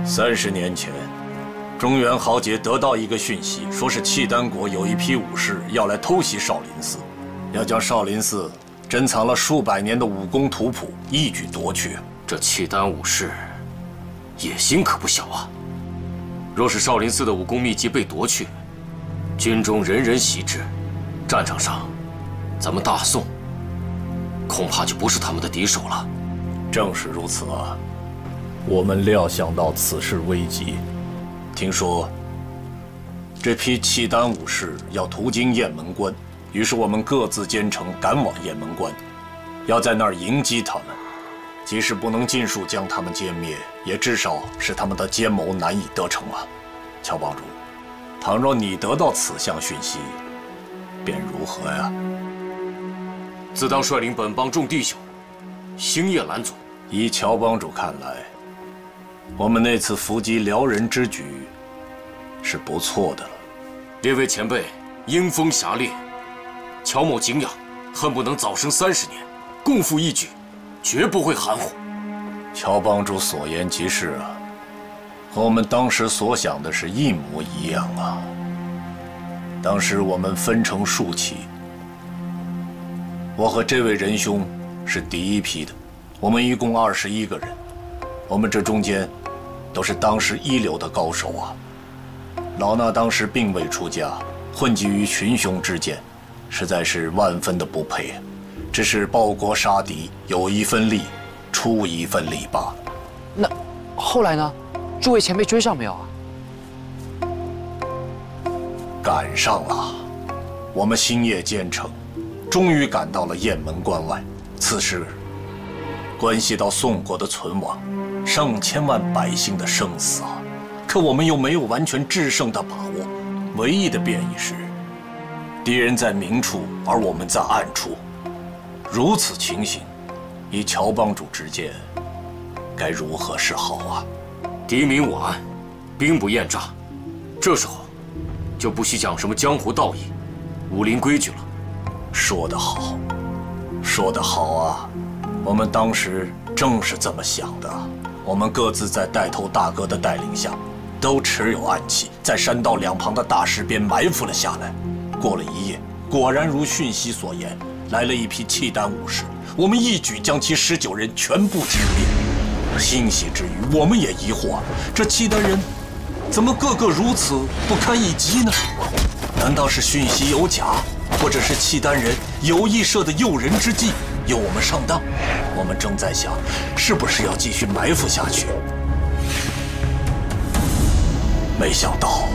30年前，中原豪杰得到一个讯息，说是契丹国有一批武士要来偷袭少林寺，要将少林寺珍藏了数百年的武功图谱一举夺去。这契丹武士野心可不小啊！若是少林寺的武功秘籍被夺去，军中人人习之，战场上，咱们大宋恐怕就不是他们的敌手了。正是如此啊！我们料想到此事危急，听说这批契丹武士要途经雁门关，于是我们各自兼程赶往雁门关，要在那儿迎击他们。即使不能尽数将他们歼灭，也至少使他们的奸谋难以得逞啊！乔帮主，倘若你得到此项讯息，便如何呀？自当率领本帮众弟兄，星夜拦阻。依乔帮主看来，我们那次伏击辽人之举是不错的了。列位前辈英风侠烈，乔某敬仰，恨不能早生30年，共赴一举，绝不会含糊。乔帮主所言极是啊，和我们当时所想的是一模一样啊。当时我们分成数期，我和这位仁兄是第一批的，我们一共21个人，我们这中间都是当时一流的高手啊。老衲当时并未出家，混迹于群雄之间，实在是万分的不配，只是报国杀敌，有一份力，出一份力罢了。那后来呢？诸位前辈追上没有啊？赶上了，我们星夜兼程，终于赶到了雁门关外。此事关系到宋国的存亡，上千万百姓的生死啊！可我们又没有完全制胜的把握，唯一的变异是，敌人在明处，而我们在暗处。如此情形，以乔帮主之见，该如何是好啊？敌明我暗，兵不厌诈，这时候就不许讲什么江湖道义、武林规矩了。说得好，说得好啊！我们当时正是这么想的。我们各自在带头大哥的带领下，都持有暗器，在山道两旁的大石边埋伏了下来。过了一夜，果然如讯息所言，来了一批契丹武士，我们一举将其19人全部歼灭。欣喜之余，我们也疑惑，这契丹人怎么个个如此不堪一击呢？难道是讯息有假，或者是契丹人有意设的诱人之计，诱我们上当？我们正在想，是不是要继续埋伏下去？没想到，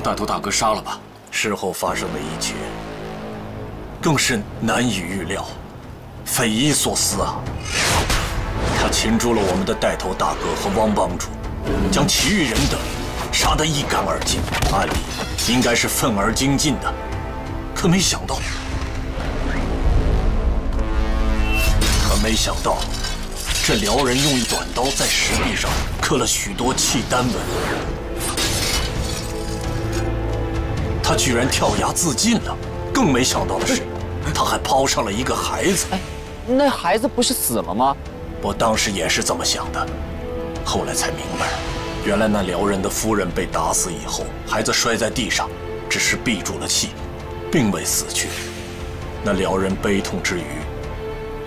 带头大哥杀了吧。事后发生的一切，更是难以预料，匪夷所思啊！他擒住了我们的带头大哥和汪帮主，将其余人等杀得一干二净，按理应该是愤而精进的，可没想到，这辽人用一短刀在石壁上刻了许多契丹文，他居然跳崖自尽了。更没想到的是，他还抛上了一个孩子。哎，那孩子不是死了吗？我当时也是这么想的，后来才明白，原来那辽人的夫人被打死以后，孩子摔在地上，只是闭住了气，并未死去。那辽人悲痛之余，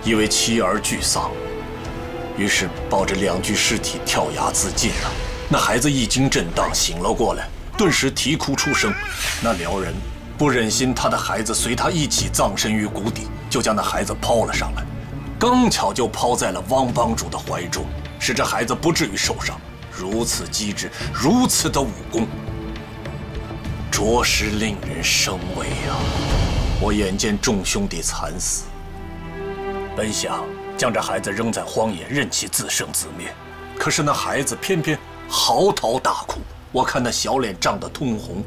以为妻儿俱丧，于是抱着2具尸体跳崖自尽了。那孩子一经震荡醒了过来，顿时啼哭出声。那辽人不忍心他的孩子随他一起葬身于谷底，就将那孩子抛了上来，刚巧就抛在了汪帮主的怀中，使这孩子不至于受伤。如此机智，如此的武功，着实令人生畏啊！我眼见众兄弟惨死，本想将这孩子扔在荒野，任其自生自灭，可是那孩子偏偏嚎啕大哭。我看那小脸涨得通红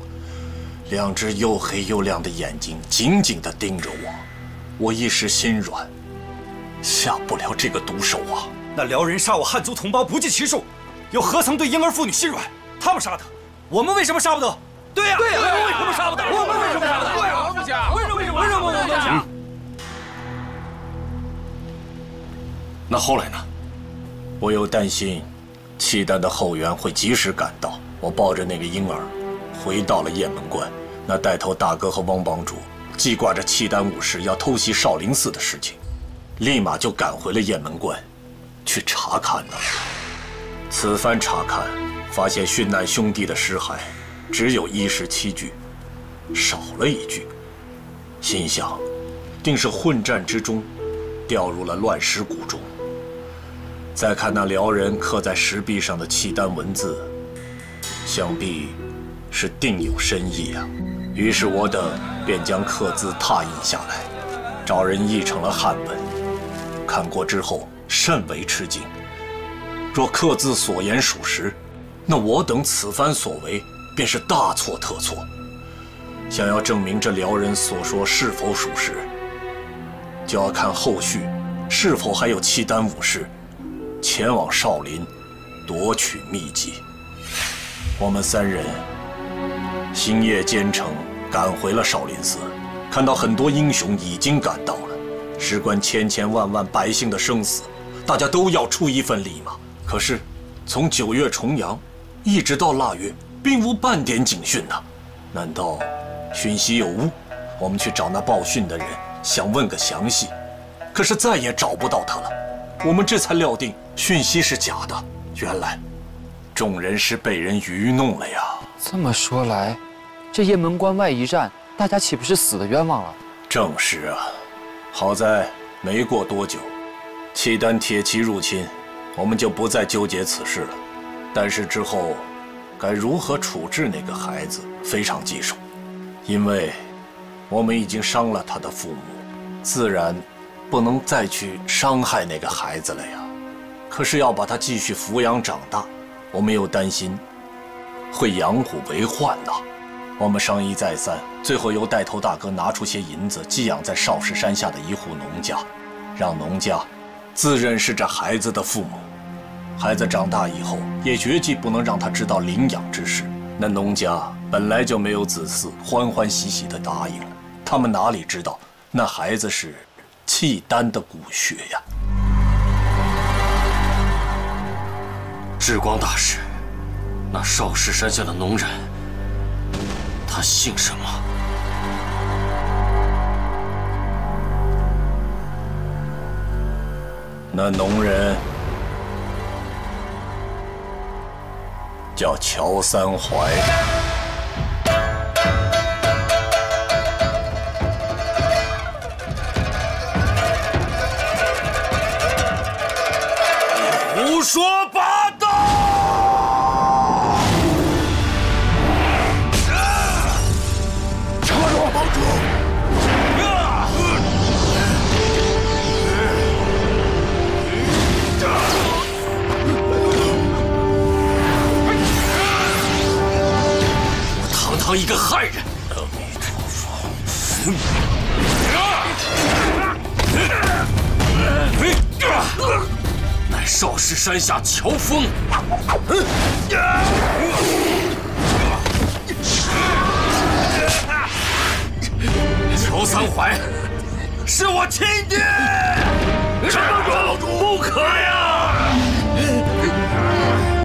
，2只又黑又亮的眼睛紧紧地盯着我，我一时心软，下不了这个毒手啊！那辽人杀我汉族同胞不计其数，又何曾对婴儿妇女心软？他们杀得，我们为什么杀不得？对呀，对呀，我们为什么杀不得？我们为什么杀不得？对呀，不假，为什么我们不假？那后来呢？我又担心契丹的后援会及时赶到，我抱着那个婴儿回到了雁门关。那带头大哥和汪帮主记挂着契丹武士要偷袭少林寺的事情，立马就赶回了雁门关去查看了。此番查看，发现殉难兄弟的尸骸只有17具，少了1具。心想，定是混战之中掉入了乱石谷中。再看那辽人刻在石壁上的契丹文字，想必是定有深意啊。于是我等便将刻字拓印下来，找人译成了汉文。看过之后甚为吃惊，若刻字所言属实，那我等此番所为便是大错特错。想要证明这辽人所说是否属实，就要看后续是否还有契丹武士前往少林夺取秘籍。我们3人星夜兼程赶回了少林寺，看到很多英雄已经赶到了，事关千千万万百姓的生死，大家都要出一份力嘛。可是从9月重阳一直到腊月，并无半点警讯呐。难道讯息有误？我们去找那报讯的人，想问个详细，可是再也找不到他了。我们这才料定讯息是假的，原来众人是被人愚弄了呀。这么说来，这雁门关外一战，大家岂不是死得冤枉了？正是啊，好在没过多久，契丹铁骑入侵，我们就不再纠结此事了。但是之后该如何处置那个孩子，非常棘手，因为我们已经伤了他的父母，自然不能再去伤害那个孩子了呀。可是要把他继续抚养长大，我们又担心会养虎为患呐。我们商议再三，最后由带头大哥拿出些银子寄养在少室山下的一户农家，让农家自认是这孩子的父母。孩子长大以后，也绝技不能让他知道领养之事。那农家本来就没有子嗣，欢欢喜喜地答应了。他们哪里知道，那孩子是契丹的骨血呀！智光大师，那少室山下的农人，他姓什么？那农人叫乔三槐。胡说八道！插入帮主！堂一个汉人。阿弥陀佛。乃少室山下乔峰。乔三槐是我亲爹。